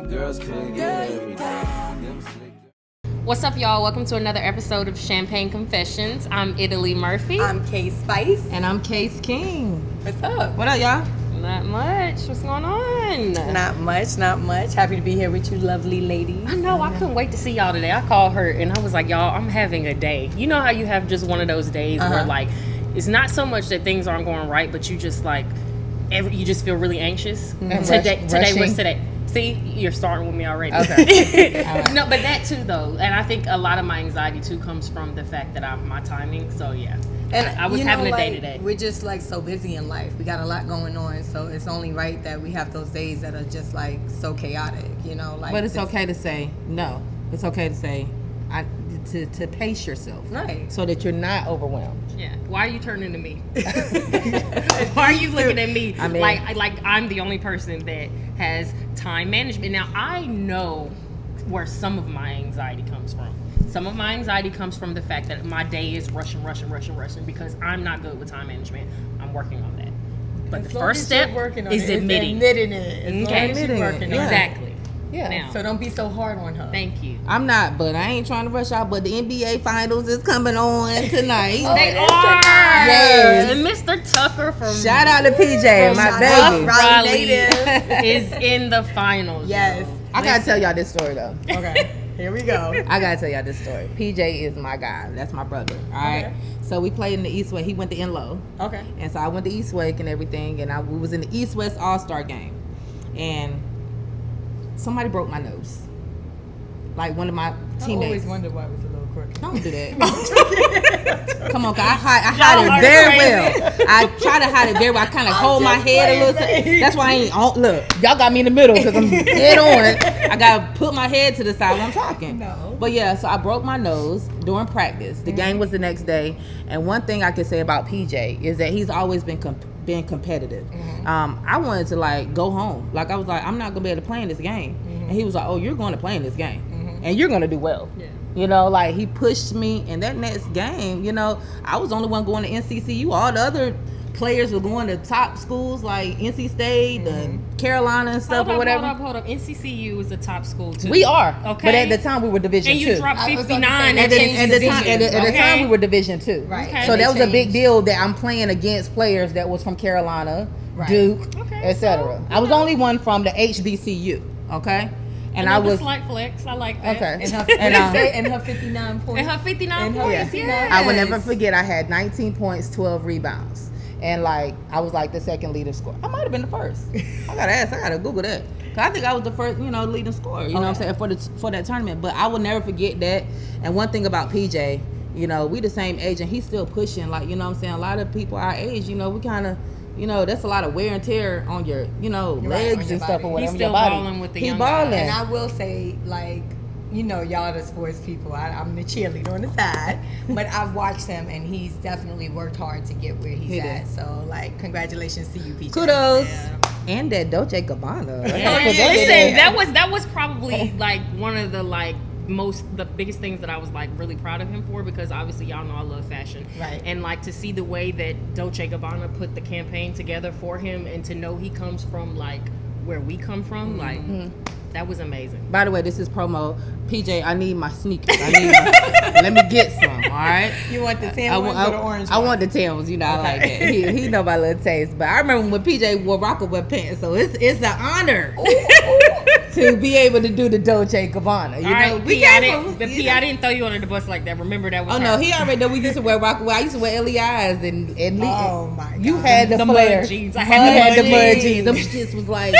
Girls can't get everything. What's up, y'all? Welcome to another episode of Champagne Confessions. I'm Italy Murphy. I'm Kay Spice. And I'm Case King. What's up? What up, y'all? Not much. What's going on? Not much. Happy to be here with you lovely ladies. I know. I couldn't wait to see y'all today. I called her and I was like, y'all, I'm having a day. You know how you have just one of those days where, like, it's not so much that things aren't going right, but you just, like, you just feel really anxious. Today was today. See, you're starting with me already. Okay. Right. No, but that too, though. And I think a lot of my anxiety, too, comes from the fact that my timing. So, yeah. And I was having a day today. We're just like so busy in life. We got a lot going on, so it's only right that we have those days that are just like so chaotic, you know. Like, but it's okay to say no. It's okay to say to pace yourself, right, so that you're not overwhelmed. Yeah. Why are you turning to me? Why are you looking at me like I'm the only person that has time management? Now, I know where some of my anxiety comes from. Some of my anxiety comes from the fact that my day is rushing because I'm not good with time management. I'm working on that. But the first step is admitting it. Okay. Admitting it. Exactly. Yeah. Now, so don't be so hard on her. Thank you. I'm not, but I ain't trying to rush out. But the NBA Finals is coming on tonight. They are. Yes. And Mr. Tucker from Shout out to PJ, my baby. Raleigh is in the finals. Yes. I gotta tell y'all this story though. Okay. Here we go. I gotta tell y'all this story. PJ is my guy. That's my brother. All right. Okay. So we played in the East West. He went to Enloe. Okay. And so I went to East Wake and everything, and we was in the East West All-Star game, and somebody broke my nose. Like one of my teammates. I always wondered why it was a little crooked. Don't do that. Come on, cause I hide it very well. I try to hide it very well. I kind of hold my head a little. That's why I ain't on. Look, y'all got me in the middle because I'm dead on. I gotta put my head to the side when I'm talking. No. But yeah, so I broke my nose during practice. The game was the next day, and one thing I can say about PJ is that he's always been competitive. I wanted to like go home. Like I was like, I'm not gonna be able to play in this game. And he was like, oh, you're going to play in this game, and you're gonna do well. Yeah. You know, like he pushed me in that next game. You know, I was the only one going to NCCU. All the other players were going to top schools like NC State, the Carolina and stuff or whatever. Hold up. NCCU is a top school too. We are, okay. But at the time we were Division and 2. you dropped 59. At the time we were Division 2. Right. Okay. So that was a big deal that I'm playing against players that was from Carolina, Duke, etc. I was only one from the HBCU. Okay. And I was slight flex. I like that. okay. And her 59 points. And her 59 points. Yeah. I will never forget. I had 19 points, 12 rebounds, and like I was like the second leading scorer. I might have been the first. I gotta Google that. Cause I think I was the first, leading scorer. You know what I'm saying for that tournament. But I will never forget that. And one thing about PJ, we the same age, and he's still pushing. Like a lot of people our age, we kind of. That's a lot of wear and tear on your, legs and stuff or whatever. He's still balling with the young balling. And I will say, like, y'all the sports people. I'm the cheerleader on the side, but I've watched him, and he's definitely worked hard to get where he's at. So, like, congratulations to you, PJ. Kudos. Yeah. And that Dolce Gabbana. Listen, that was probably like one of the the biggest things that I was like really proud of him for, because obviously y'all know I love fashion, right? And like to see the way that Dolce Gabbana put the campaign together for him, and to know he comes from like where we come from, that was amazing. By the way, this is promo. PJ, I need my sneakers. Let me get some. All right. You want the tan ones or the orange ones? I want the tan ones. I like that. He know my little taste. But I remember when PJ wore Rockaway pants, so it's an honor to be able to do the Dolce Gabbana. I didn't throw you under the bus like that. Remember that was. Oh no, he already know we used to wear Rockaway. I used to wear LEIs and oh my God. You had the flare. Mud jeans. I had the mud jeans. Them shits was like.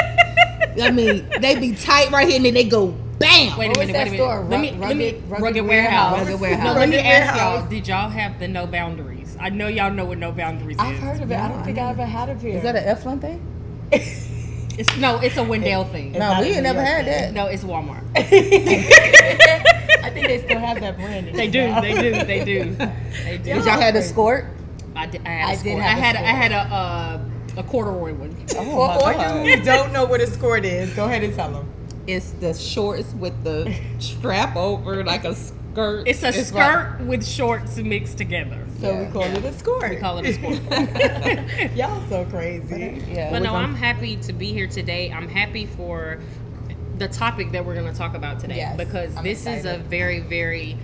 I mean, they be tight right here and then they go bam. Wait a minute. Store? Let me Rugged Warehouse. Rugged Warehouse. No, let me ask y'all, did y'all have the no boundaries? I know y'all know what no boundaries is. I've heard of it. I don't think I ever had a pair. Is that an Eflin thing? It's a Wendell thing. No, we ain't never had that. No, it's Walmart. I think they still have that brand. They do. Did y'all have a skirt? I had a corduroy one. For all you who don't know what a skirt is, go ahead and tell them. It's the shorts with the strap over like a skirt. It's a skirt with shorts mixed together. So we call it a skirt. We call it a skirt. Y'all so crazy. Yeah. But no, I'm happy to be here today. I'm happy for the topic that we're going to talk about today, Yes, because I'm this is a excited. very, very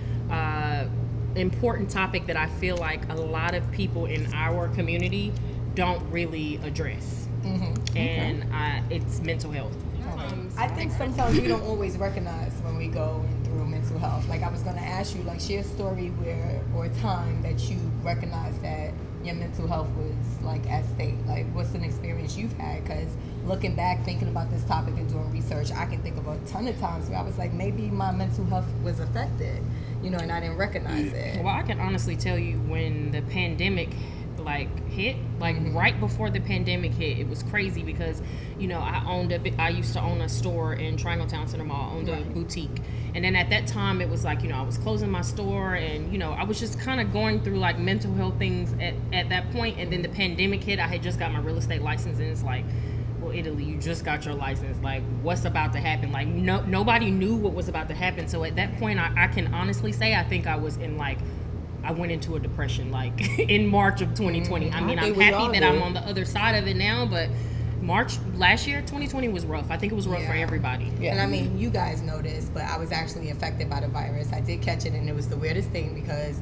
important topic that I feel like a lot of people in our community don't really address. And it's mental health. I think sometimes we don't always recognize when we go through mental health. Like I was going to ask you, like share a story or a time that you recognize that your mental health was like at stake. Like what's an experience you've had? Because looking back, thinking about this topic and doing research, I can think of a ton of times where I was like, maybe my mental health was affected, and I didn't recognize it. Well, I can honestly tell you when the pandemic hit, right before the pandemic hit, it was crazy because I used to own a store in Triangle Town Center Mall. I owned a boutique, and then at that time it was like I was closing my store, and I was just kind of going through like mental health things at that point. And then the pandemic hit. I had just got my real estate license, and it's like, well, Italy, you just got your license, like what's about to happen? Like nobody knew what was about to happen. So at that point I can honestly say I think I was in I went into a depression in March of 2020. I mean, I'm happy that I'm on the other side of it now, but March last year, 2020 was rough. I think it was rough for everybody. Yeah. And I mean, you guys know this, but I was actually affected by the virus. I did catch it, and it was the weirdest thing because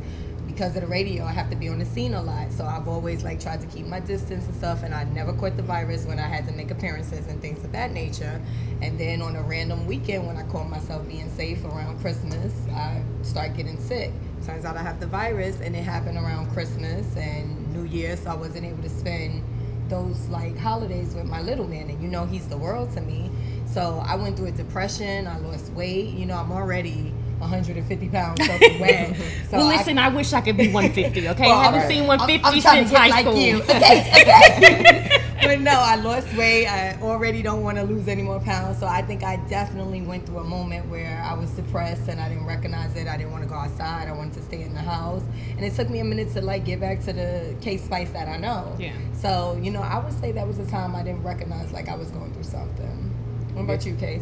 of the radio, I have to be on the scene a lot. So I've always tried to keep my distance and stuff, and I never caught the virus when I had to make appearances and things of that nature. And then on a random weekend when I caught myself being safe around Christmas, I started getting sick. Turns out I have the virus, and it happened around Christmas and New Year, so I wasn't able to spend those holidays with my little man, and he's the world to me. So I went through a depression. I lost weight. I'm already 150 pounds soaking wet. So well, listen, I wish I could be 150. Okay, Well, I haven't seen 150 I'm trying to since get high school. you. Okay. But no, I lost weight. I already don't want to lose any more pounds. So I think I definitely went through a moment where I was depressed and I didn't recognize it. I didn't want to go outside. I wanted to stay in the house. And it took me a minute to get back to the Case Spice that I know. Yeah. So, I would say that was a time I didn't recognize I was going through something. What about you, Case?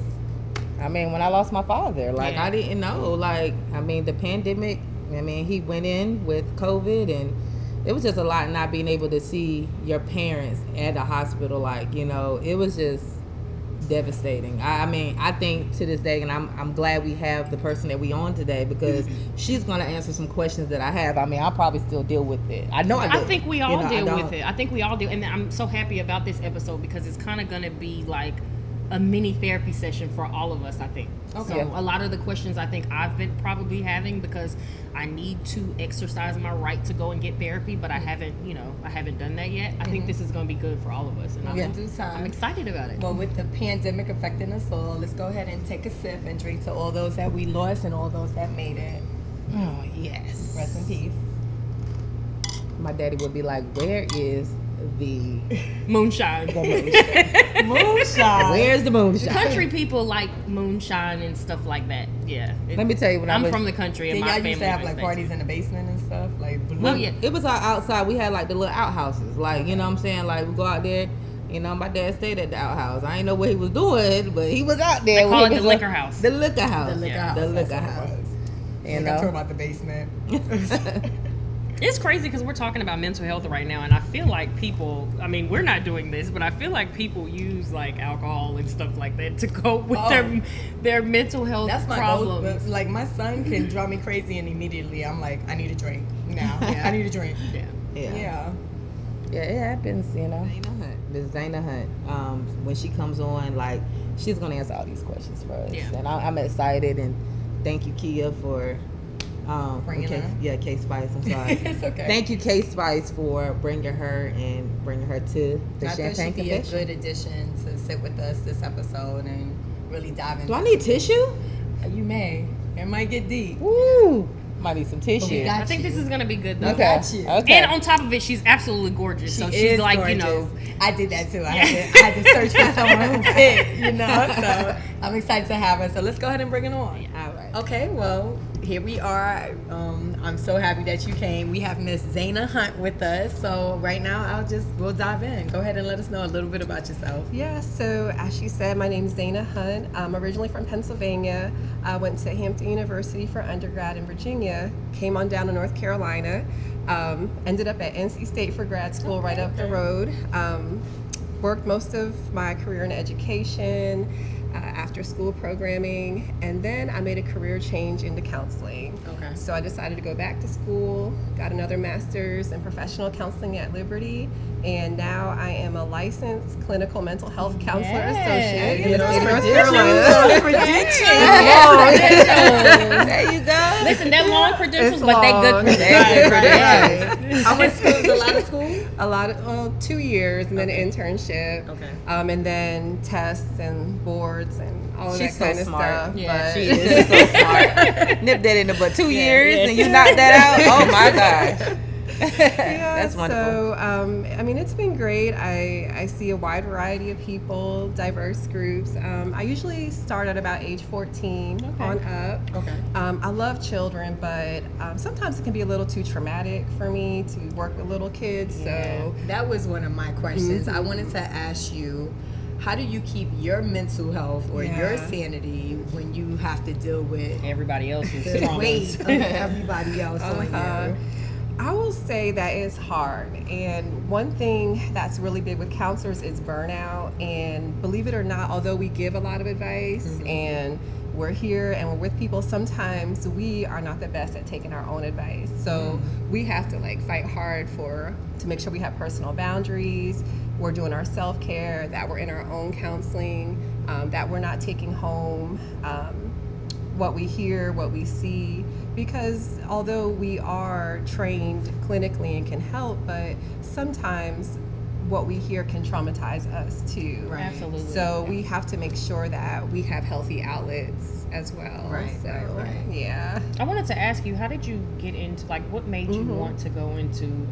I mean, when I lost my father, Yeah. I didn't know. The pandemic, he went in with COVID, and it was just a lot not being able to see your parents at the hospital. It was just devastating. I think to this day, and I'm glad we have the person that we on today, because she's going to answer some questions that I have. I'll probably still deal with it. I know I do. I think we all deal with it. I think we all do. And I'm so happy about this episode because it's kind of going to be a mini therapy session for all of us, I think. Okay. So a lot of the questions I think I've been probably having, because I need to exercise my right to go and get therapy, but I haven't done that yet. I think this is going to be good for all of us, and I'm excited about it. Well, with the pandemic affecting us all, let's go ahead and take a sip and drink to all those that we lost and all those that made it. Oh, yes. Rest in peace. My daddy would be like, where is the Moonshine. Moonshine. Where's the moonshine? Country people like moonshine and stuff like that. Yeah. Let me tell you, when I'm I was from the country, and Did my y'all family used to have does that parties too. in the basement and stuff? Well, yeah. It was outside. We had the little outhouses. You know what I'm saying? We go out there. My dad stayed at the outhouse. I didn't know what he was doing, but he was out there. They call it the liquor house. The liquor house. The liquor Yeah. house. The That's liquor what it house. was. You I'm know? talking about the basement. It's crazy because we're talking about mental health right now, and I feel like people, we're not doing this, but I feel like people use alcohol and stuff like that to cope with their mental health That's my problems. goal. My son can drive me crazy, and immediately I'm like, I need a drink now. I need a drink. Yeah. Yeah. Yeah, it happens, Miss Zaina Hunt, when she comes on, she's going to answer all these questions for us. Yeah. And I'm excited, and thank you, Kia, for Bringing her. Yeah, K-Spice, I'm sorry. It's okay. Thank you, K-Spice, for bringing her to the I thought Champagne she'd be a Confession. good addition to sit with us this episode and really dive into. Do I need tissue? You may. It might get deep. Woo! Might need some tissue. got I think this is going to be good, though. Okay. got you. Okay. And on top of it, she's absolutely gorgeous. So she's gorgeous. I did that too. I had to search for someone who fit, So I'm excited to have her. So let's go ahead and bring it on. All right. Okay, well, here we are. I'm so happy that you came. We have Miss Zaina Hunt with us. So right now, we'll dive in. Go ahead and let us know a little bit about yourself. Yeah, so as she said, my name is Zaina Hunt. I'm originally from Pennsylvania. I went to Hampton University for undergrad in Virginia, came on down to North Carolina, ended up at NC State for grad school right up the road. Worked most of my career in education, after school programming, and then I made a career change into counseling. Okay. So I decided to go back to school, got another master's in professional counseling at Liberty, and now I am a licensed clinical mental health counselor associate in the state of North Carolina. There you go. Listen, they're long credentials, It's but they long. good They're credentials. good. How much school? A lot of school? A lot of 2 years, and then an internship, Okay. and then tests and boards and all of She's that kind so of smart. stuff. Yeah, but- she She's so smart. Nip that in the butt. 2 years and you knocked that out. Oh my gosh. Yeah, That's wonderful. So, I mean, it's been great. I see a wide variety of people, diverse groups. I usually start at about age 14 on up. Okay. I love children, but sometimes it can be a little too traumatic for me to work with little kids. So, That was one of my questions. I wanted to ask you, how do you keep your mental health or your Yeah. sanity when you have to deal with Everybody else's the traumas. weight of everybody else on you? I will say that it's hard. And one thing that's really big with counselors is burnout. And believe it or not, although we give a lot of advice and we're here and we're with people, sometimes we are not the best at taking our own advice. So we have to like fight hard to make sure we have personal boundaries, we're doing our self-care, that we're in our own counseling, that we're not taking home what we hear, what we see, because although we are trained clinically and can help, but sometimes what we hear can traumatize us too. Right. Absolutely. So we have to make sure that we have healthy outlets as well. Right, So, right. yeah. I wanted to ask you, how did you get into, like, what made you want to go into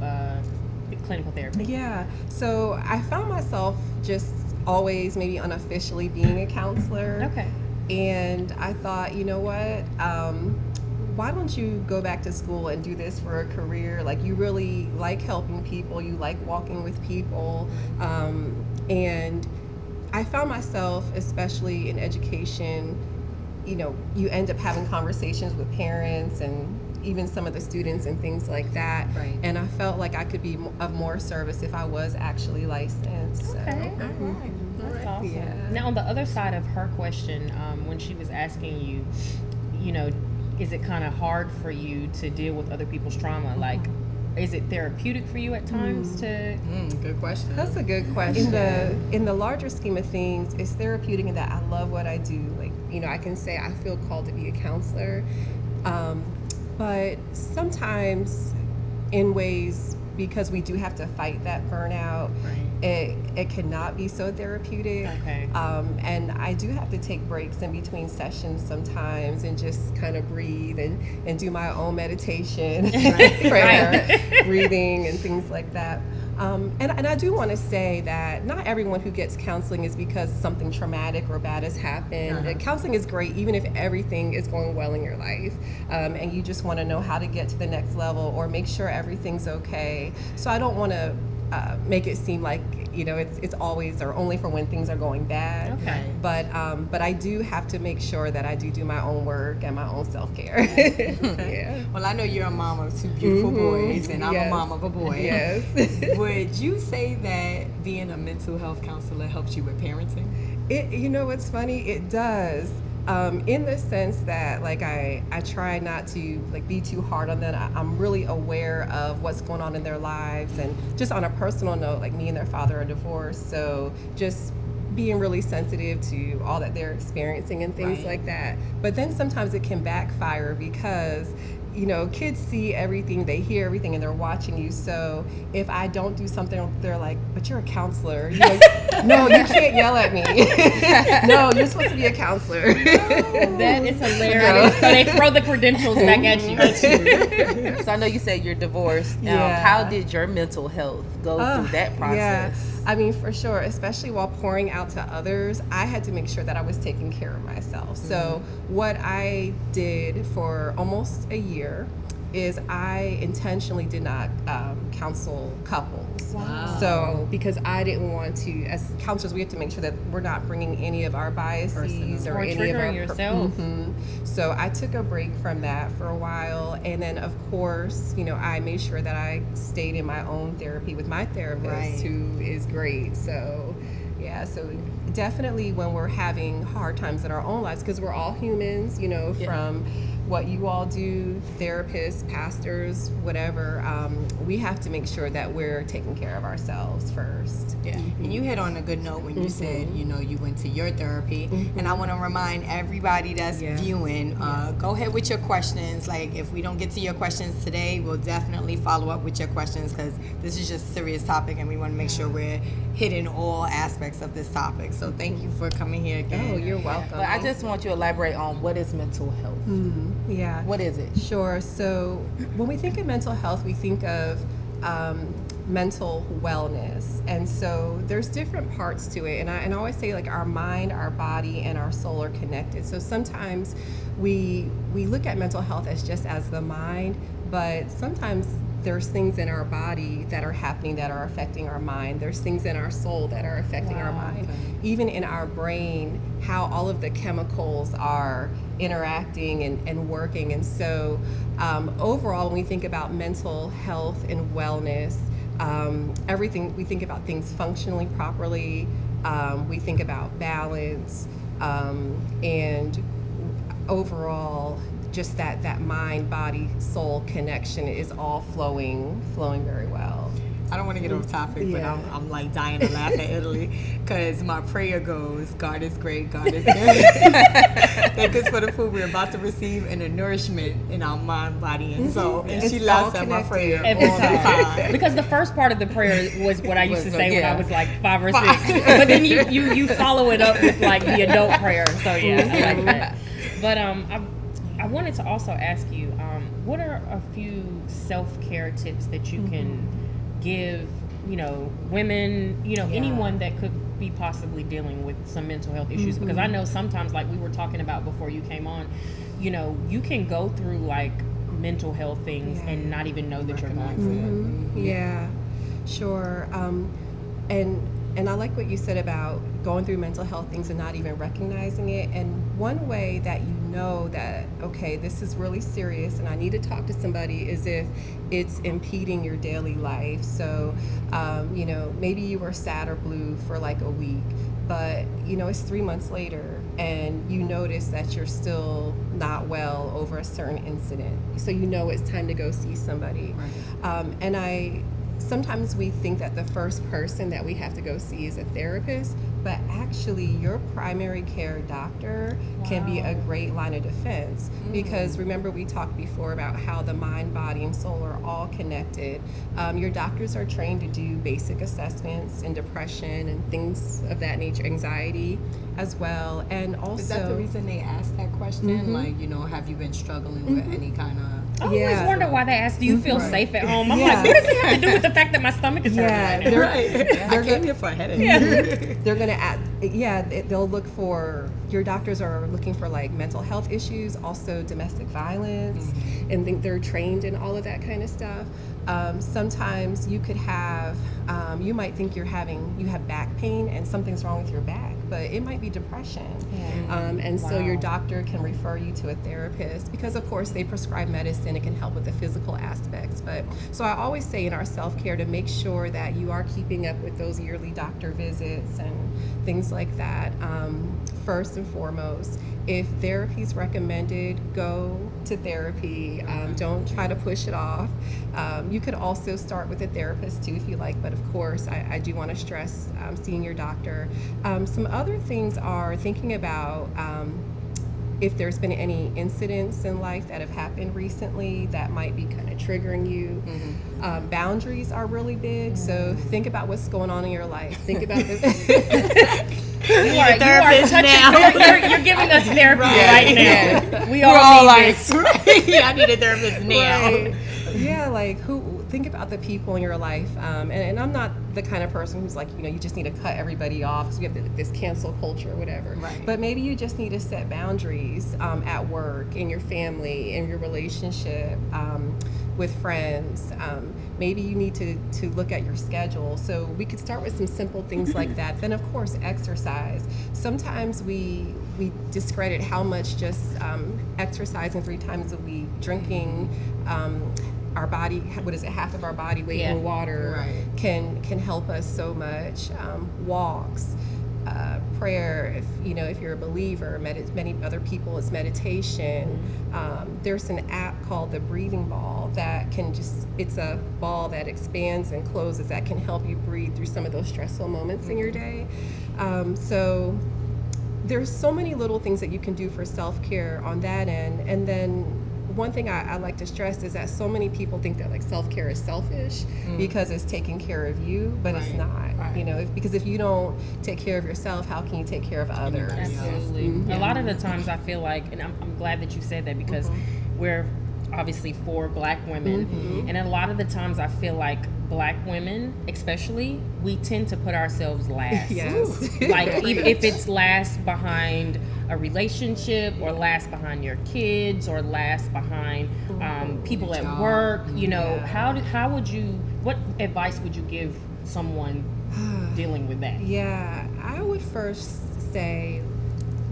clinical therapy? Yeah. So I found myself just always maybe unofficially being a counselor. Okay. And I thought, you know what? Why don't you go back to school and do this for a career? Like, you really like helping people, you like walking with people. And I found myself, especially in education, you know, you end up having conversations with parents and even some of the students and things like that. Right. And I felt like I could be of more service if I was actually licensed. Okay. So. All right. That's awesome. Yeah. Now, on the other side of her question, when she was asking you, you know, is it kind of hard for you to deal with other people's trauma? Like, is it therapeutic for you at times to? Good question. That's a good question. In the larger scheme of things, it's therapeutic in that I love what I do. Like, you know, I can say I feel called to be a counselor, but sometimes in ways, because we do have to fight that burnout, it cannot be so therapeutic. Okay. And I do have to take breaks in between sessions sometimes and just kind of breathe and do my own meditation, prayer, breathing, and things like that. And I do want to say that not everyone who gets counseling is because something traumatic or bad has happened. Counseling is great even if everything is going well in your life, and you just want to know how to get to the next level or make sure everything's okay. So I don't want to make it seem like, you know, it's always or only for when things are going bad. Okay. But I do have to make sure that I do my own work and my own self-care. Yeah. Well, I know you're a mom of two beautiful boys, and I'm a Yes. mom of a boy. Yes. Would you say that being a mental health counselor helps you with parenting? You know what's funny? It does. In the sense that, like, I try not to like be too hard on them. I'm really aware of what's going on in their lives, and just on a personal note, like me and their father are divorced, so just being really sensitive to all that they're experiencing and things like that. But then sometimes it can backfire because, you know, kids see everything, they hear everything, and they're watching you. So if I don't do something, they're like, but you're a counselor. You know, no, you can't yell at me. No, you're supposed to be a counselor. That is hilarious. So they throw the credentials back at you. So I know you said you're divorced. Yeah. How did your mental health go through that process? Yeah. I mean, for sure, especially while pouring out to others, I had to make sure that I was taking care of myself. So what I did for almost a year is I intentionally did not counsel couples. Wow. So because I didn't want to, as counselors, we have to make sure that we're not bringing any of our biases Or any of our triggering yourself. So I took a break from that for a while, and then of course, you know, I made sure that I stayed in my own therapy with my therapist, who is great. So yeah. So definitely when we're having hard times in our own lives, because we're all humans, you know, from what you all do, therapists, pastors, whatever, we have to make sure that we're taking care of ourselves first. Yeah, and you hit on a good note when you said, you know, you went to your therapy, and I want to remind everybody that's viewing, go ahead with your questions. Like, if we don't get to your questions today, we'll definitely follow up with your questions, because this is just a serious topic, and we want to make sure we're hitting all aspects of this topic. So thank you for coming here again. Oh, you're welcome. But I just want you to elaborate on what is mental health. Yeah. What is it? Sure. So when we think of mental health, we think of mental wellness, and so there's different parts to it. And I always say, like, our mind, our body, and our soul are connected. So sometimes we look at mental health as just as the mind, but sometimes there's things in our body that are happening that are affecting our mind. There's things in our soul that are affecting our mind. Even in our brain, how all of the chemicals are interacting and working. And so overall, when we think about mental health and wellness, everything, we think about things functionally properly. We think about balance, and overall, just that mind, body, soul connection is all flowing very well. I don't want to get off topic, but I'm like dying to laugh at Italy, because my prayer goes, God is great, God is good. Thank us for the food we're about to receive and the nourishment in our mind, body, and soul. And It's she laughs all at my prayer Every all the time. Because the first part of the prayer was what I used to say when yeah. I was like 5 or 6. But then you follow it up with like the adult prayer. So yeah, I like that. But I wanted to also ask you, what are a few self-care tips that you can give, you know, women, you know, anyone that could be possibly dealing with some mental health issues? Because I know sometimes, like we were talking about before you came on, you know, you can go through like mental health things and not even know that you're going through it. Yeah, sure. And I like what you said about going through mental health things and not even recognizing it. And one way that you know that, okay, this is really serious and I need to talk to somebody, is if it's impeding your daily life. So, you know, maybe you were sad or blue for like a week, but, you know, it's 3 months later and you notice that you're still not well over a certain incident. So you know it's time to go see somebody. And sometimes we think that the first person that we have to go see is a therapist, but actually your primary care doctor can be a great line of defense. Because remember, we talked before about how the mind, body, and soul are all connected. Your doctors are trained to do basic assessments in depression and things of that nature, anxiety as well. And also, Is that the reason they asked that question? Like, you know, have you been struggling with any kind of... I always wonder why they ask, do you feel safe at home? I'm Yeah. like, what does it have to do with the fact that my stomach is hurting right now? I came here for a headache. they're going to add, they'll look for, your doctors are looking for like mental health issues, also domestic violence, and think they're trained in all of that kind of stuff. Sometimes you could have, you might think you have back pain and something's wrong with your back, but it might be depression. And so your doctor can refer you to a therapist, because of course they prescribe medicine. It can help with the physical aspects. But so I always say in our self-care to make sure that you are keeping up with those yearly doctor visits and things like that. First and foremost, if therapy is recommended, go to therapy. Don't try to push it off. You could also start with a therapist too if you like, but of course I do want to stress seeing your doctor. Some other things are thinking about if there's been any incidents in life that have happened recently that might be kind of triggering you. Boundaries are really big, so think about what's going on in your life. Think about the... You are touching, you're giving us therapy right now. We're all like, I need a therapist now. Right. Yeah, like think about the people in your life. And I'm not the kind of person who's like, you know, you just need to cut everybody off because we have this cancel culture or whatever. Right. But maybe you just need to set boundaries at work, in your family, in your relationship, with friends. Maybe you need to look at your schedule. So we could start with some simple things like that. Then of course, exercise. Sometimes we discredit how much just exercising 3 times a week, drinking our body, what is it, half of our body weight in water, can help us so much. Walks. prayer. If you're a believer, many other people, it's meditation. There's an app called the Breathing Ball that it's a ball that expands and closes that can help you breathe through some of those stressful moments in your day. So there's so many little things that you can do for self-care on that end. And then one thing I like to stress is that so many people think that like self-care is selfish because it's taking care of you, but it's not. Right. Because if you don't take care of yourself, how can you take care of others? Absolutely. A lot of the times I feel like, and I'm glad that you said that, because we're obviously for Black women, and a lot of the times I feel like Black women especially, we tend to put ourselves last. Yes. Like if it's last behind a relationship, or last behind your kids, or last behind people at work, what advice would you give someone dealing with that? Yeah, I would first say,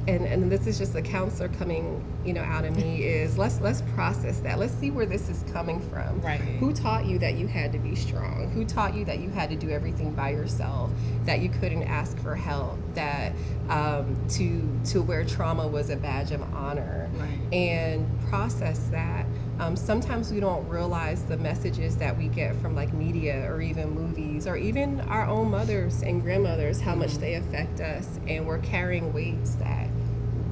and this is just a counselor coming, out of me, is let's process that. Let's see where this is coming from. Right. Who taught you that you had to be strong? Who taught you that you had to do everything by yourself? That you couldn't ask for help? That to where trauma was a badge of honor? Right. And process that. Sometimes we don't realize the messages that we get from like media or even movies or even our own mothers and grandmothers, how much they affect us, and we're carrying weights that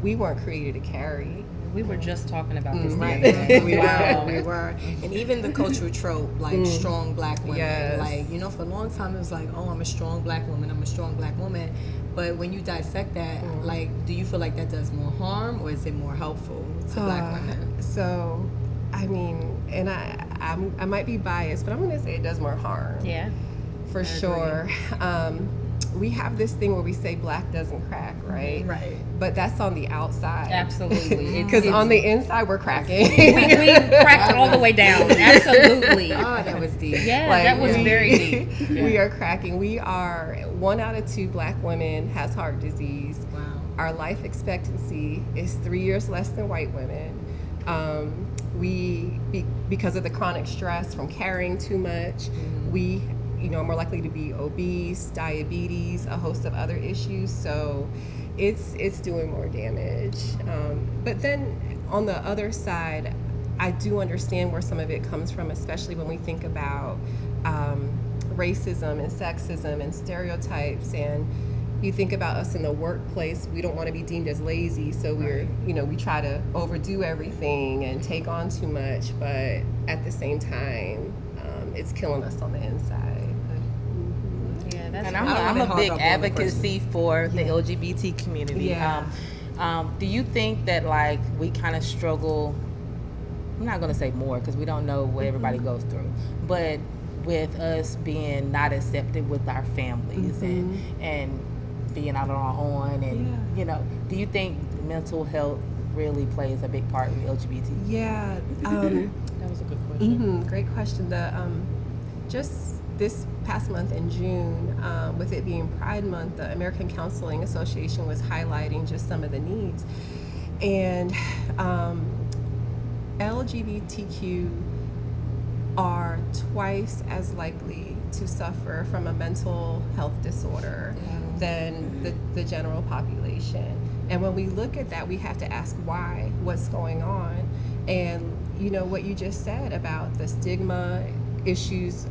we weren't created to carry. We were just talking about this. Right. We were. And even the cultural trope, like strong Black women. Yes. Like, for a long time it was like, oh, I'm a strong Black woman, I'm a strong Black woman. But when you dissect that, like, do you feel like that does more harm, or is it more helpful to Black women? So, I mean, and I might be biased, but I'm going to say it does more harm. Yeah. For sure. We have this thing where we say Black doesn't crack, right? Right. But that's on the outside. Absolutely. Because on the inside, we're cracking. we cracked all the way down. Absolutely. Oh, that was deep. Yeah, that was very deep. We are cracking. We are 1 out of 2 Black women has heart disease. Wow. Our life expectancy is 3 years less than white women. Because of the chronic stress from carrying too much, we are more likely to be obese, diabetes, a host of other issues. So it's doing more damage. But then on the other side, I do understand where some of it comes from, especially when we think about racism and sexism and stereotypes. And you think about us in the workplace, we don't want to be deemed as lazy, so we try to overdo everything and take on too much, but at the same time, it's killing us on the inside. And I'm a big advocacy for the LGBT community. Yeah. Do you think that like we kind of struggle? I'm not going to say more because we don't know what everybody goes through, but with us being not accepted with our families and being out on our own, and do you think mental health really plays a big part in LGBT? Yeah. That was a good question. Great question. Just this past month in June, with it being Pride Month, the American Counseling Association was highlighting just some of the needs. And LGBTQ are twice as likely to suffer from a mental health disorder than the general population. And when we look at that, we have to ask why, what's going on. And what you just said about the stigma issues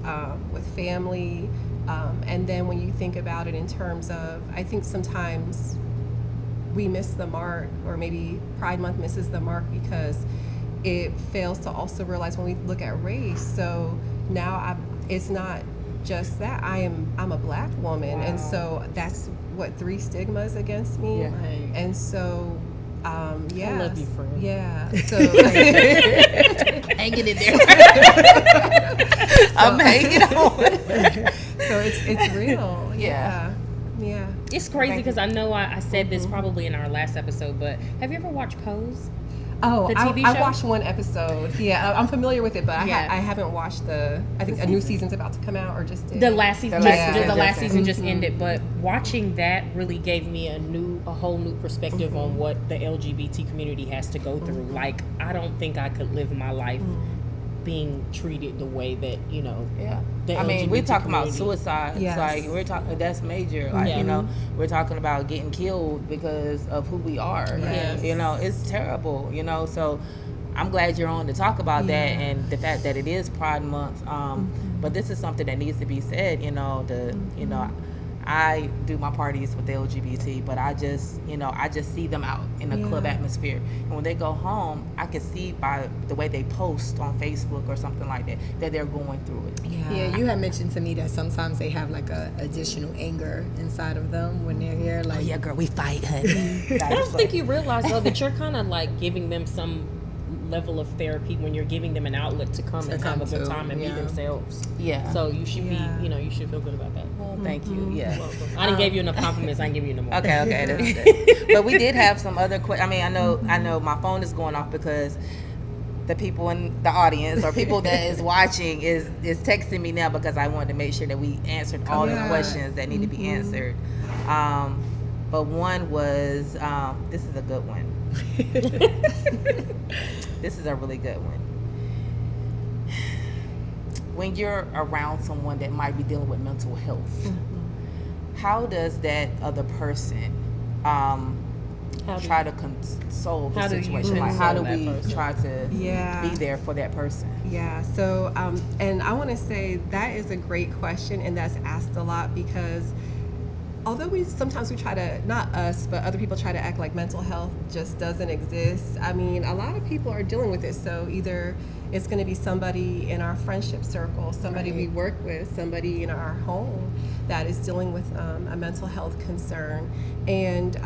with family, and then when you think about it in terms of, I think sometimes we miss the mark, or maybe Pride Month misses the mark because it fails to also realize when we look at race. So now it's not just that I'm a Black woman, and so that's what 3 stigmas against me, and so I love you, friend. Yeah, so hanging in there. I'm hanging on. So it's real. Yeah. It's crazy because I know I said this probably in our last episode, but have you ever watched Pose? Oh, the TV I show? watched one episode. Yeah, I'm familiar with it, but I haven't watched I think a new season's about to come out, or just did. The last season, the last season just Mm-hmm. ended. But watching that really gave me a whole new perspective on what the LGBT community has to go through. Like, I don't think I could live my life being treated the way that, you know. Yeah. The I mean, we're LGBT talking about community. suicide. Yes. Like, we're talking, that's major. Like, Yeah. you know, we're talking about getting killed because of who we are. Yes. You know, it's terrible, you know. So I'm glad you're on to talk about that and the fact that it is Pride Month. But this is something that needs to be said, you know, you know, I do my parties with the LGBT, but I just see them out in the club atmosphere. And when they go home, I can see by the way they post on Facebook or something like that they're going through it. Yeah, you had mentioned to me that sometimes they have like a additional anger inside of them when they're here. Like, Yeah, girl, we fight, honey. I don't think you realize though that you're kind of like giving them some level of therapy when you're giving them an outlet to come and have a good time and be themselves. Yeah. So you should be, you know, you should feel good about that. Well, thank you. Yeah. I didn't give you enough compliments. I didn't give you no more. Okay, that's good. But we did have some other questions. I mean, I know my phone is going off because the people in the audience or people that is watching is texting me now because I wanted to make sure that we answered all the questions that need to be answered. But one was, this is a good one. This is a really good one. When you're around someone that might be dealing with mental health, how does that other person try to console the situation? Like, how do we try to be there for that person? Yeah, so, and I want to say that is a great question, and that's asked a lot because although sometimes we try to, not us, but other people try to act like mental health just doesn't exist. I mean, a lot of people are dealing with it. So either it's going to be somebody in our friendship circle, somebody we work with, somebody in our home that is dealing with a mental health concern. And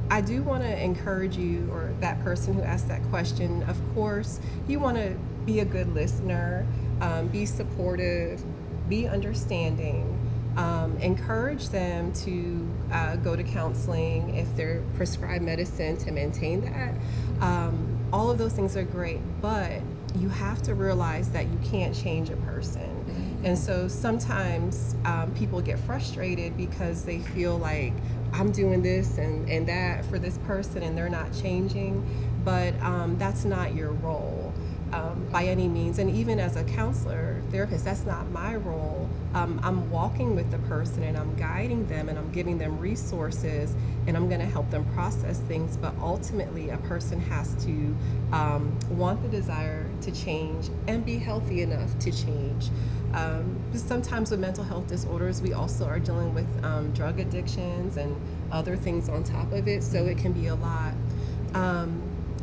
I do want to encourage you, or that person who asked that question, of course, you want to be a good listener, be supportive, be understanding. Encourage them to go to counseling if they're prescribed medicine to maintain that. All of those things are great, but you have to realize that you can't change a person. And so sometimes people get frustrated because they feel like I'm doing this and that for this person and they're not changing, but that's not your role. By any means, and even as a counselor, therapist, that's not my role. I'm walking with the person and I'm guiding them and I'm giving them resources and I'm going to help them process things, but ultimately a person has to want the desire to change and be healthy enough to change. Sometimes with mental health disorders, we also are dealing with drug addictions and other things on top of it, so it can be a lot.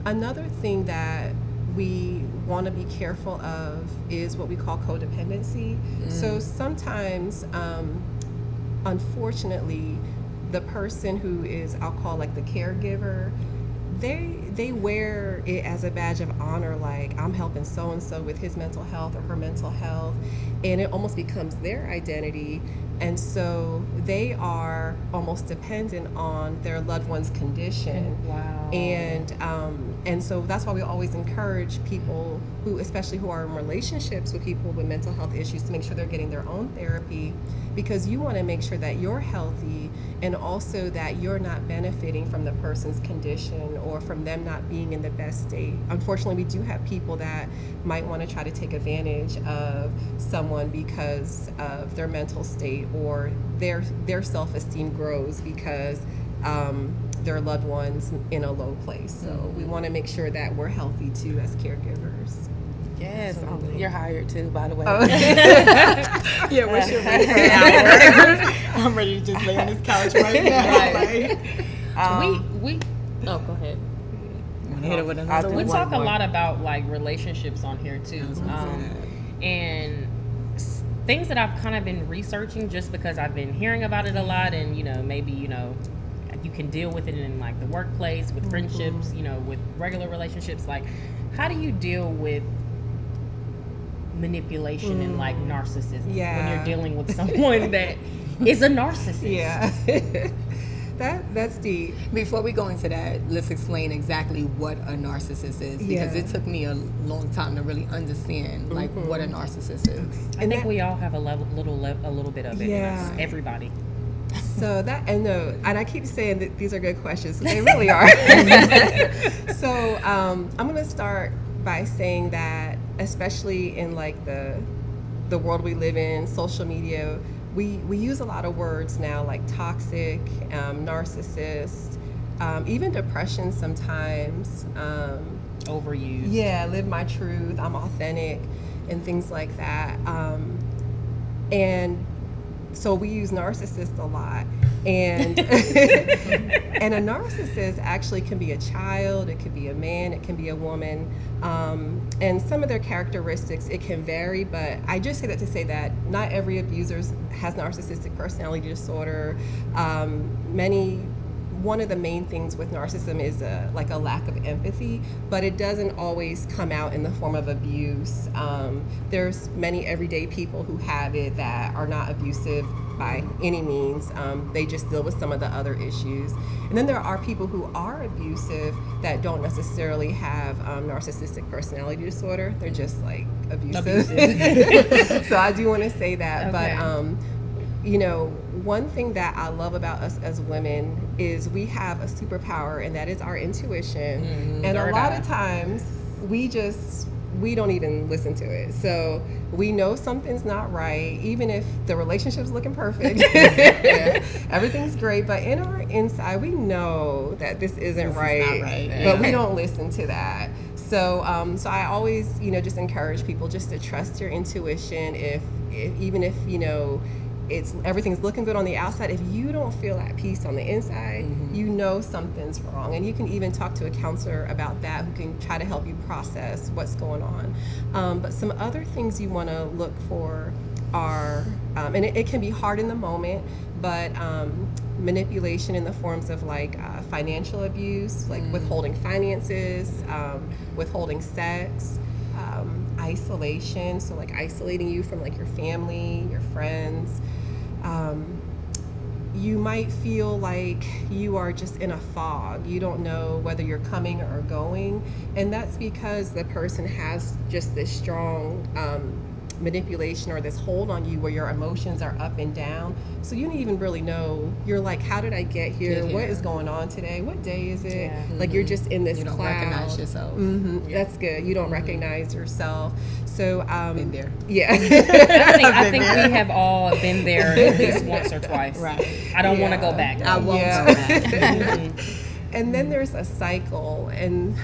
Another thing that we want to be careful of is what we call codependency. So sometimes, unfortunately, the person who is, I'll call like the caregiver, they wear it as a badge of honor, like I'm helping so-and-so with his mental health or her mental health, and it almost becomes their identity. And so they are almost dependent on their loved one's condition. Wow. And so that's why we always encourage people who, especially who are in relationships with people with mental health issues, to make sure they're getting their own therapy, because you want to make sure that you're healthy and also that you're not benefiting from the person's condition or from them not being in the best state. Unfortunately, we do have people that might want to try to take advantage of someone because of their mental state, or their self-esteem grows because their loved ones in a low place. So we want to make sure that we're healthy too as caregivers. Yes, you're hired too, by the way. Yeah, what's your rate? I'm ready to just lay on this couch right now. We oh, go ahead. I'll do We one talk a more. lot about like relationships on here too, and things that I've kind of been researching just because I've been hearing about it a lot, and maybe you can deal with it in like the workplace, with friendships, with regular relationships. Like, how do you deal with manipulation and like narcissism when you're dealing with someone that is a narcissist? Yeah. That's deep. Before we go into that, let's explain exactly what a narcissist is, because it took me a long time to really understand like what a narcissist is. I think we all have a little bit of it in us. Everybody. So and I keep saying that these are good questions, they really are. So I'm going to start by saying that especially in like the world we live in, social media, we use a lot of words now like toxic, narcissist, even depression sometimes. Overused. Yeah, live my truth, I'm authentic, and things like that. And so we use narcissist a lot. And and a narcissist actually can be a child, it could be a man, it can be a woman. And some of their characteristics, it can vary, but I just say that to say that not every abuser has narcissistic personality disorder. One of the main things with narcissism is like a lack of empathy, but it doesn't always come out in the form of abuse. There's many everyday people who have it that are not abusive by any means. They just deal with some of the other issues. And then there are people who are abusive that don't necessarily have narcissistic personality disorder. They're just like abusive. So I do want to say that. Okay. But you know, one thing that I love about us as women is we have a superpower, and that is our intuition. And a lot of times we don't even listen to it. So we know something's not right, even if the relationship's looking perfect. Everything's great, but in our inside, we know that this isn't right, but we don't listen to that. So, so I always, you know, just encourage people just to trust your intuition. Even if you know, everything's looking good on the outside, if you don't feel at peace on the inside, you know something's wrong. And you can even talk to a counselor about that who can try to help you process what's going on. But some other things you want to look for are, and it can be hard in the moment, but manipulation in the forms of like financial abuse, like withholding finances, withholding sex, isolation, so like isolating you from like your family, your friends. You might feel like you are just in a fog. You don't know whether you're coming or going, and that's because the person has just this strong manipulation or this hold on you where your emotions are up and down. So you don't even really know. You're like, how did I get here? What is going on today? What day is it? Like you're just in this You don't cloud. recognize yourself. That's good. You don't recognize yourself. So Been there. Yeah. I think we have all been there at least once or twice. Right. I don't want to go back. I won't go back. And then there's a cycle, and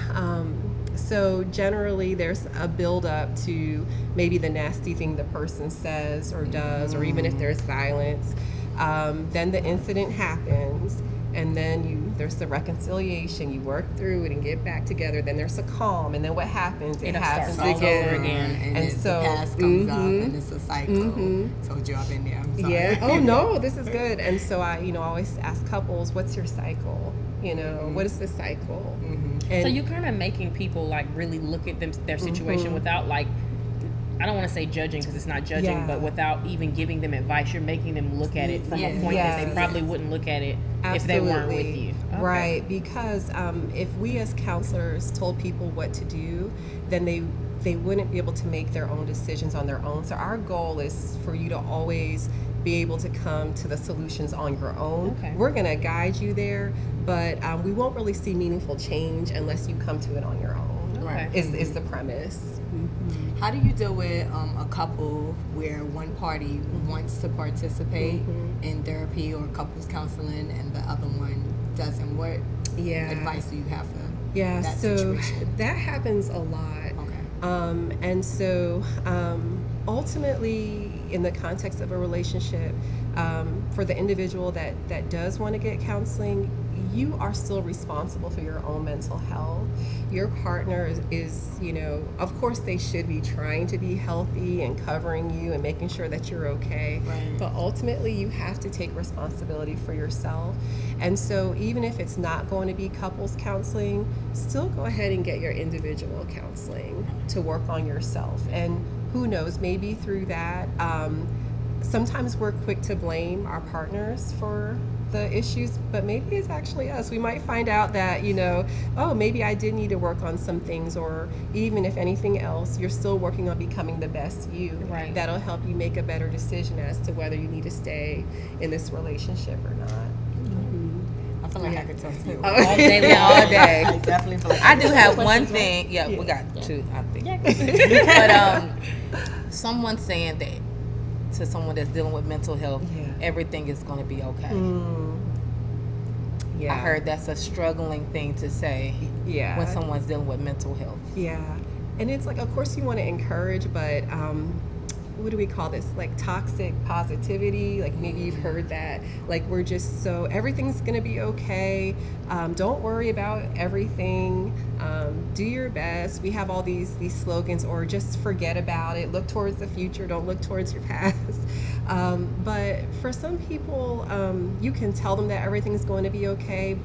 so generally there's a build up to maybe the nasty thing the person says or does, or even if there's violence. Then the incident happens, and then there's the reconciliation. You work through it and get back together. Then there's a calm, and then what happens? It happens all over again. And so the past comes up, and it's a cycle. Told you I've been there. I'm sorry. Yeah. Oh no, this is good. And so I, always ask couples, "What's your cycle? What is the cycle?" And so you're kind of making people like really look at their situation without like, I don't want to say judging because it's not judging, but without even giving them advice, you're making them look at it from a point that they probably wouldn't look at it if they weren't with you. Okay. Right, because if we as counselors told people what to do, then they wouldn't be able to make their own decisions on their own. So our goal is for you to always be able to come to the solutions on your own. Okay. We're going to guide you there, but we won't really see meaningful change unless you come to it on your own. Right. Is the premise. How do you deal with a couple where one party wants to participate in therapy or couples counseling and the other one doesn't? What advice do you have for that situation? That happens a lot. Okay. And so ultimately, in the context of a relationship, for the individual that does want to get counseling, you are still responsible for your own mental health. Your partner is, of course they should be trying to be healthy and covering you and making sure that you're okay. Right. But ultimately you have to take responsibility for yourself. And so even if it's not going to be couples counseling, still go ahead and get your individual counseling to work on yourself. And who knows, maybe through that, sometimes we're quick to blame our partners for the issues, but maybe it's actually us. We might find out that, oh, maybe I did need to work on some things, or even if anything else, you're still working on becoming the best you. Right. That'll help you make a better decision as to whether you need to stay in this relationship or not. I feel like I could talk to you All day long. all day. I definitely feel like I do have one thing. Yeah, we got two, I think. But someone saying that to someone that's dealing with mental health, everything is going to be okay. Yeah. I heard that's a struggling thing to say when someone's dealing with mental health. Yeah. And it's like, of course you want to encourage, but what do we call this? Like toxic positivity. Like maybe you've heard that. Like we're just so, everything's going to be okay. Don't worry about everything. Do your best. We have all these slogans, or just forget about it. Look towards the future. Don't look towards your past. But for some people, you can tell them that everything's going to be okay.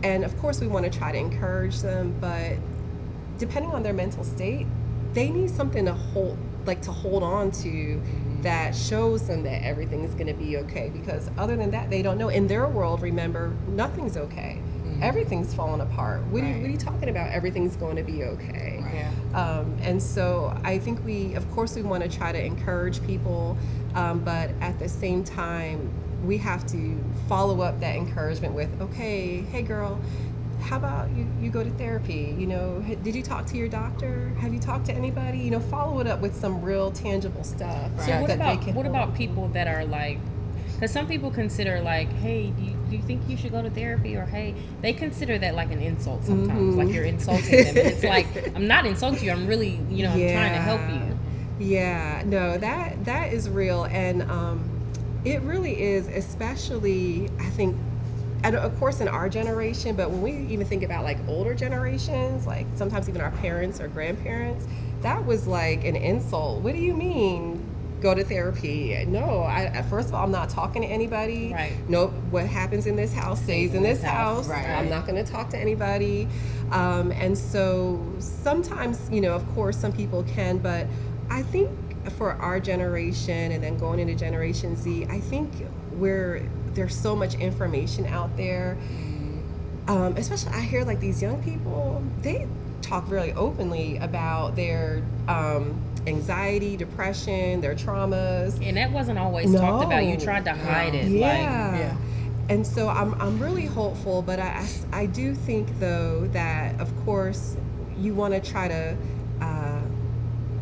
And of course we want to try to encourage them, but depending on their mental state, they need something to hold on to that shows them that everything is going to be okay, because other than that, they don't know. In their world, remember, nothing's okay. Everything's falling apart. What are you talking about? Everything's going to be okay. And so I think of course we want to try to encourage people, but at the same time, we have to follow up that encouragement with, okay, hey girl, how about you go to therapy? You know, did you talk to your doctor? Have you talked to anybody? You know, follow it up with some real tangible stuff. So what about people that are like, because some people consider like, hey, do you think you should go to therapy? Or hey, they consider that like an insult sometimes, like you're insulting them. And it's like, I'm not insulting you. I'm really, I'm trying to help you. Yeah, no, that is real, and it really is, especially I think. And of course in our generation, but when we even think about like older generations, like sometimes even our parents or grandparents, that was like an insult. What do you mean go to therapy? No, first of all, I'm not talking to anybody. Right. Nope, what happens in this house stays in this house. Right. I'm not going to talk to anybody. And so sometimes, of course some people can, but I think for our generation and then going into Generation Z, I think there's so much information out there. Especially I hear like these young people, they talk really openly about their anxiety, depression, their traumas. And that wasn't always talked about. You tried to hide it. Yeah. And so I'm really hopeful, but I do think though that of course you want to try to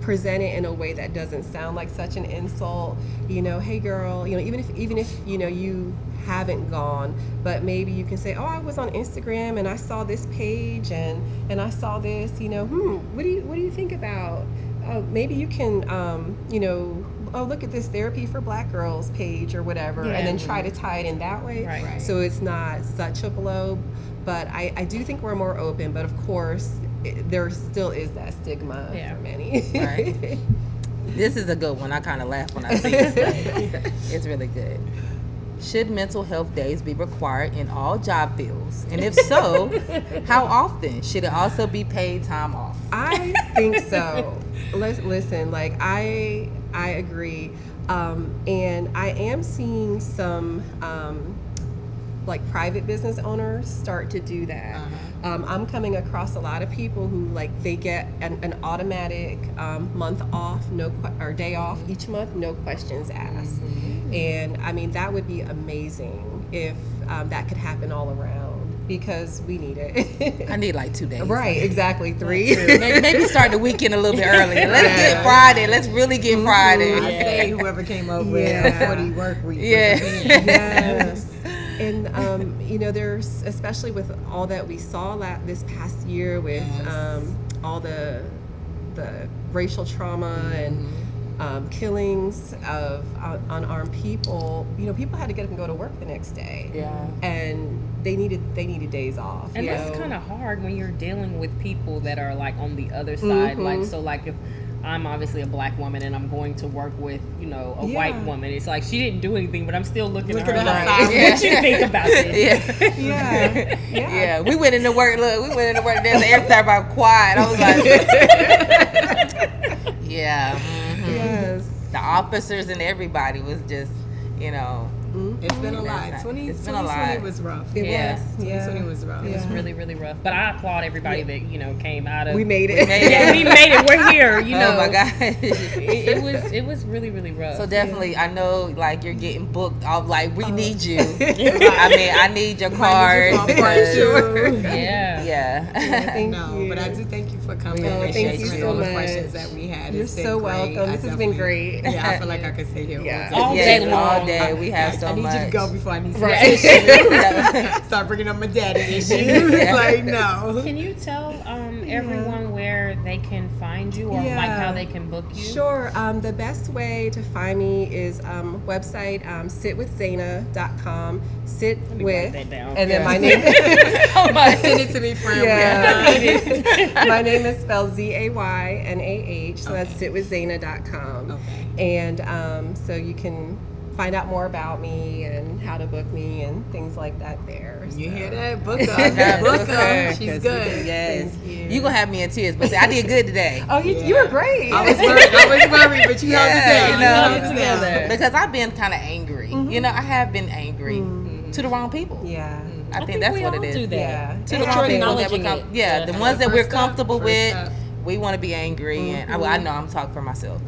present it in a way that doesn't sound like such an insult. Hey girl, even if you haven't gone, but maybe you can say, oh, I was on Instagram and I saw this page and I saw this, what do you think about, maybe you can look at this therapy for Black girls page or whatever, and then try to tie it in that way. Right. So it's not such a blow. But I do think we're more open, but of course there still is that stigma for many. Right. This is a good one. I kind of laugh when I see it. It's really good. Should mental health days be required in all job fields? And if so, how often? Should it also be paid time off? I think so. Listen, like I agree. And I am seeing some like private business owners start to do that. I'm coming across a lot of people who they get an automatic month off, or day off each month, no questions asked. And I mean, that would be amazing if that could happen all around, because we need it. I need like 2 days. Right, exactly, 3. Maybe start the weekend a little bit earlier. Let's get Friday. Let's really get Friday. I say whoever came up with a 40 work week. Yes. And there's, especially with all that we saw this past year with all the racial trauma and killings of unarmed people. People had to get up and go to work the next day. And they needed days off. And that's kind of hard when you're dealing with people that are like on the other side. Like if I'm obviously a Black woman and I'm going to work with, a white woman. It's like she didn't do anything, but I'm still looking at her like, what you think about this? Yeah. We went into work. Look, we went into work. There's everything about quiet. I was like, Yes. The officers and everybody was just, It's been a lot. It's 2020 been a lot. was rough. It Yeah. was. 2020 was rough. It was really, really rough. But I applaud everybody that, you know, came out of. We made it. Yeah, we made it. We're here, you know. Oh my God. It was really, really rough. So definitely, I know like you're getting booked off. Like we need you. I mean, I need your card. because- Yeah. Thank you. But I do thank you for coming. No, and thank you answering so all the much. questions that we had. You're It's been so great. welcome. This has been definitely- great. Yeah, I feel like I could stay here Yeah. all day. All day Yes, long. all day. We have so I need much. you to go before I need some Right. issues. Start bringing up my daddy issues. Like, no. Can you tell everyone where they can find you or like Yeah. how they can book you? Sure. The best way to find me is website sitwithzaina.com. Sit me with, write that down. and then Yeah. my name. Send it to me, friend. Yeah. My name is spelled Zaynaah, so that's sitwithzaina.com. Okay. And so you can find out more about me and how to book me and things like that there. You So- hear that? Book Yeah, her. Book book her. her, She's 'cause good. Yes. Thank you. You gonna have me in tears, but say, I did good today. Oh, you were great. I was worried, but you held it Yeah, down. you know, held it down. Because I've been kind of angry. You know, I have been angry to the wrong people. Yeah. I think that's we what all it is. do that. Yeah. To the But wrong you're people that acknowledging become, it. yeah, Yeah. the ones that we're First step, comfortable first with, step. we want to be angry. And I know I'm talking for myself.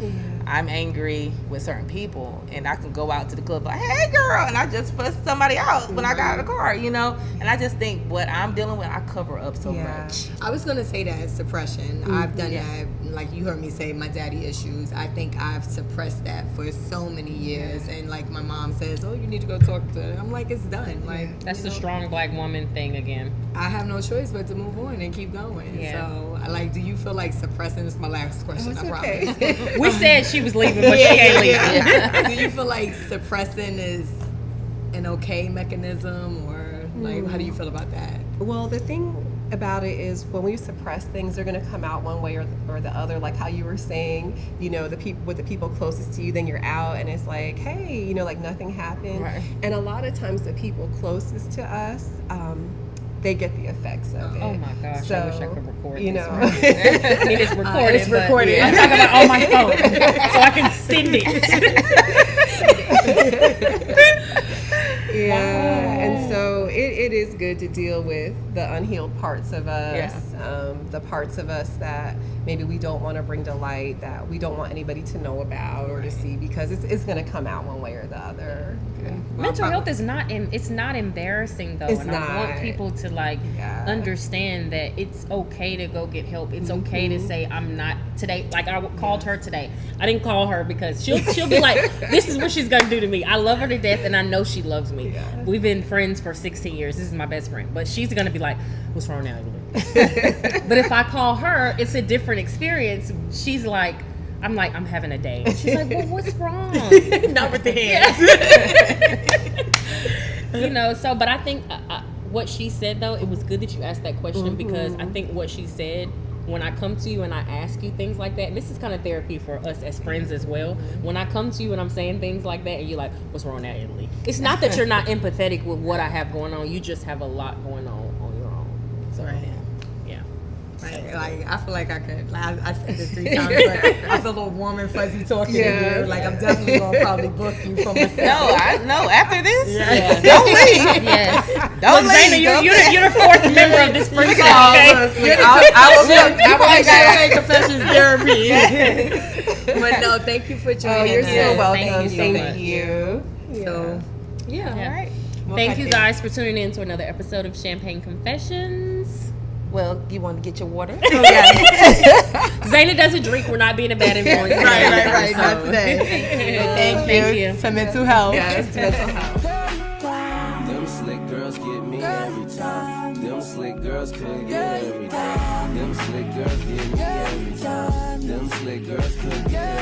I'm angry with certain people, and I can go out to the club like, "Hey, girl," and I just fuss somebody out when I got out of the car, you know. And I just think what I'm dealing with, I cover up so Yeah. much. I was gonna say that suppression. I've done that. Like you heard me say, my daddy issues. I think I've suppressed that for so many years. And like my mom says, "Oh, you need to go talk to her." I'm like, it's done. Like That's you the know, strong black woman thing again. I have no choice but to move on and keep going. Yeah. So, like, do you feel like suppressing? This is my last question. It's I okay. promise. We said she was leaving, but she can't leave. Do you feel like suppressing is an okay mechanism, or like how do you feel about that? Well, the thing about it is when we suppress things, they're going to come out one way or the other. Like how you were saying, you know, the people with the people closest to you, then you're out and it's like, hey, you know, like nothing happened. Right. And a lot of times the people closest to us, they get the effects of it. Oh my gosh, So, I wish I could record you this. know. I mean, it's recorded. It's recorded. But I'm talking about on my phone, so I can send it. Yeah, and so it is good to deal with the unhealed parts of us, the parts of us that maybe we don't want to bring to light, that we don't want anybody to know about or to see, because it's going to come out one way or the other. Mental health is not it's not embarrassing though, It's and I want not. people to like Yeah. understand that it's okay to go get help. It's okay to say I'm not today. Like I called her today. I didn't call her because she'll be like, this is what she's gonna do to me. I love her to death, and I know she loves me. Yeah. We've been friends for 16 years. This is my best friend, but she's gonna be like, what's wrong now? But if I call her, it's a different experience. She's like, I'm like, I'm having a day. And she's like, well, what's wrong? Not with the hands. You know, so, but I think what she said, though, it was good that you asked that question because I think what she said, when I come to you and I ask you things like that, and this is kind of therapy for us as friends as well. When I come to you and I'm saying things like that and you're like, what's wrong now, Italy? It's not that you're not empathetic with what I have going on. You just have a lot going on your own. So, Right. yeah. Like I feel like I could. Like, I said this 3 times, but I feel a little warm and fuzzy talking to you. Like I'm definitely gonna probably book you for myself. No, after this, Yeah. don't leave. Yes. Don't Look, Zaina, leave. you're the fourth member of this friend club, okay? I will confessions therapy. But no, thank you for joining. Oh, you're us. so welcome. Thank you so Thank much. you. So yeah. Yeah. All right. Well, Thank you okay. guys for tuning in to another episode of Champagne Confessions. Well, you want to get your water? Zaina doesn't drink. We're not being a bad influence. Right. Not So- today. Thank you. To mental health. Yes, mental health. Them slick girls get me every time. Them slick girls could get every time. Them slick girls get me every time. Them slick girls could get